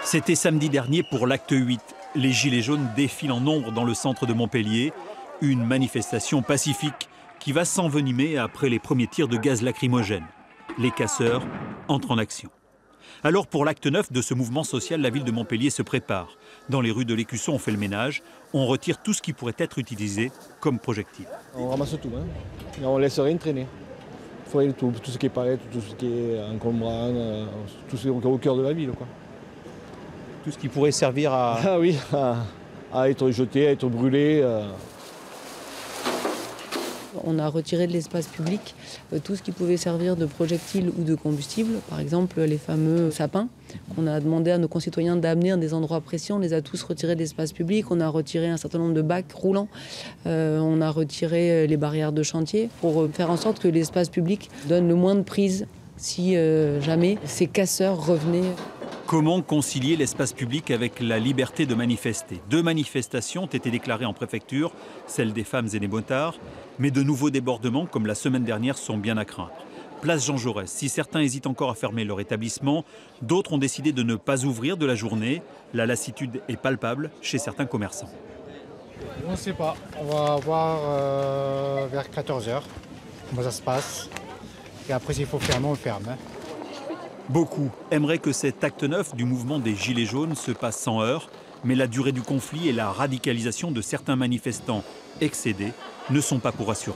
C'était samedi dernier pour l'acte 8. Les Gilets jaunes défilent en nombre dans le centre de Montpellier. Une manifestation pacifique qui va s'envenimer après les premiers tirs de gaz lacrymogène. Les casseurs entrent en action. Alors pour l'acte 9 de ce mouvement social, la ville de Montpellier se prépare. Dans les rues de l'Écusson, on fait le ménage. On retire tout ce qui pourrait être utilisé comme projectile. On ramasse tout, hein. Et on laisse rien traîner. Il faut tout ce qui est palette, tout ce qui est encombrant, tout ce qui est au cœur de la ville, quoi. Tout ce qui pourrait servir à... Ah oui, à être jeté, à être brûlé. On a retiré de l'espace public tout ce qui pouvait servir de projectile ou de combustible. Par exemple, les fameux sapins qu'on a demandé à nos concitoyens d'amener à des endroits précis. On les a tous retirés de l'espace public. On a retiré un certain nombre de bacs roulants. On a retiré les barrières de chantier pour faire en sorte que l'espace public donne le moins de prise si jamais ces casseurs revenaient. Comment concilier l'espace public avec la liberté de manifester? 2 manifestations ont été déclarées en préfecture, celle des femmes et des motards, mais de nouveaux débordements, comme la semaine dernière, sont bien à craindre. Place Jean Jaurès, si certains hésitent encore à fermer leur établissement, d'autres ont décidé de ne pas ouvrir de la journée. La lassitude est palpable chez certains commerçants. On ne sait pas, on va voir vers 14 h comment ça se passe. Et après, s'il faut fermer, on ferme. Beaucoup aimeraient que cet acte 9 du mouvement des Gilets jaunes se passe sans heurts, mais la durée du conflit et la radicalisation de certains manifestants excédés ne sont pas pour assurer.